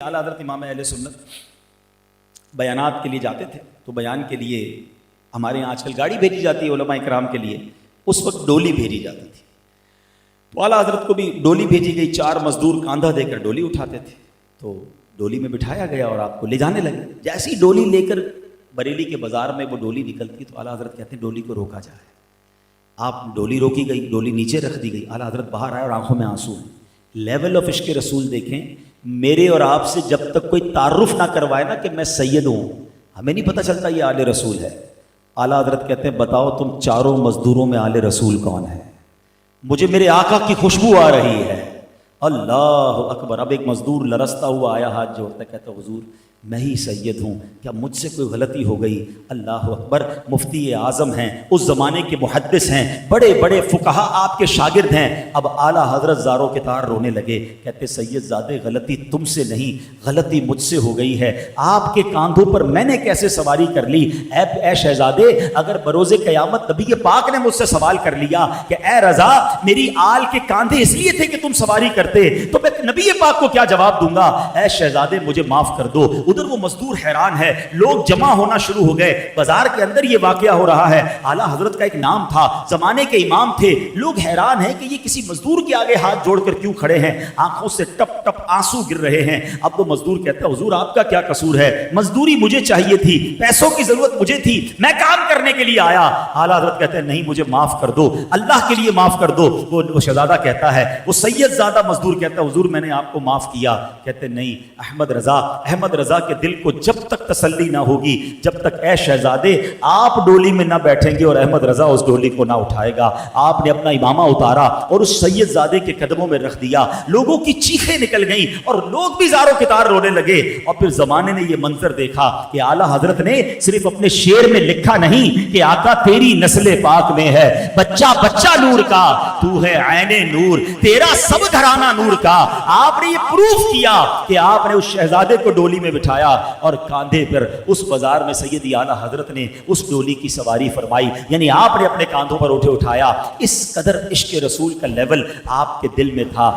اعلیٰ حضرت امام اہل سنت بیانات کے لیے جاتے تھے تو بیان کے لیے ہمارے یہاں آج کل گاڑی بھیجی جاتی ہے علماء کرام کے لیے، اس وقت ڈولی بھیجی جاتی تھی۔ تو اعلیٰ حضرت کو بھی ڈولی بھیجی گئی، 4 مزدور کاندھا دے کر ڈولی اٹھاتے تھے، تو ڈولی میں بٹھایا گیا اور آپ کو لے جانے لگے۔ جیسی ڈولی لے کر بریلی کے بازار میں وہ ڈولی نکلتی تو اعلیٰ حضرت کہتے ہیں ڈولی کو روکا جائے۔ آپ ڈولی روکی گئی، ڈولی نیچے رکھ دی گئی، اعلیٰ حضرت باہر آئے اور آنکھوں میں آنسو ہیں۔ لیول آف عشق رسول دیکھیں، میرے اور آپ سے جب تک کوئی تعارف نہ کروائے نا کہ میں سید ہوں، ہمیں نہیں پتہ چلتا یہ آل رسول ہے۔ اعلیٰ حضرت کہتے ہیں بتاؤ تم چاروں مزدوروں میں آل رسول کون ہے؟ مجھے میرے آقا کی خوشبو آ رہی ہے۔ اللہ اکبر۔ اب ایک مزدور لرزتا ہوا آیا، ہاتھ جوڑتا کہتا حضور میں ہی سید ہوں، کیا مجھ سے کوئی غلطی ہو گئی؟ اللہ اکبر۔ مفتی اعظم ہیں، اس زمانے کے محدث ہیں، بڑے بڑے فقہا آپ کے شاگرد ہیں۔ اب اعلیٰ حضرت زاروں کے تار رونے لگے، کہتے سید زادے غلطی تم سے نہیں، غلطی مجھ سے ہو گئی ہے۔ آپ کے کاندھوں پر میں نے کیسے سواری کر لی؟ اے شہزادے، اگر بروز قیامت نبی پاک نے مجھ سے سوال کر لیا کہ اے رضا میری آل کے کاندھے اس لیے تھے کہ تم سواری کرتے، تو میں نبی پاک کو کیا جواب دوں گا؟ اے شہزادے مجھے معاف کر دو۔ ادھر وہ مزدور حیران ہے، لوگ جمع ہونا شروع ہو گئے، بازار کے اندر یہ واقعہ ہو رہا ہے۔ اعلیٰ حضرت کا ایک نام تھا، زمانے کے امام تھے، لوگ حیران ہیں کہ یہ کسی مزدور کے آگے ہاتھ جوڑ کر کیوں کھڑے ہیں، آنکھوں سے ٹپ ٹپ آنسو گر رہے ہیں۔ اب وہ مزدور کہتا ہے حضور آپ کا کیا قصور ہے؟ مزدوری مجھے چاہیے تھی، پیسوں کی ضرورت مجھے تھی، میں کام کرنے کے لیے آیا۔ اعلیٰ حضرت کہتے ہیں نہیں مجھے معاف کر دو، اللہ کے لیے معاف کر دو۔ وہ شہزادہ کہتا ہے، وہ سید زادہ مزدور کہتا ہے حضور میں نے آپ کو معاف کیا۔ کہتے نہیں احمد رضا کے دل کو جب تک تسلی نہ ہوگی، جب تک اے شہزادے آپ ڈولی میں نہ بیٹھیں گے اور احمد رضا اس ڈولی کو نہ اٹھائے گا۔ آپ نے اپنا امامہ اتارا اور اس سید زادے کے قدموں میں رکھ دیا۔ لوگوں کی چیخیں نکل گئیں اور لوگ بھی زاروں کے تار رونے لگے۔ اور پھر زمانے نے یہ منظر دیکھا کہ اعلیٰ حضرت نے صرف اپنے شعر میں لکھا نہیں کہ آقا تیری نسل پاک میں ہے بچہ بچہ نور کا، تو ہے عین نور، تیرا سب گھرانہ نور کا۔ آپ نے یہ پروف کیا کہ آپ نے اس شہزادے کو ڈولی میں بٹھایا اور کاندھے پر اس بازار میں سیدی اعلیٰ حضرت نے اس ڈولی کی سواری فرمائی، یعنی آپ نے اپنے کاندھوں پر اٹھایا۔ اس قدر عشق رسول کا لیول آپ کے دل میں تھا۔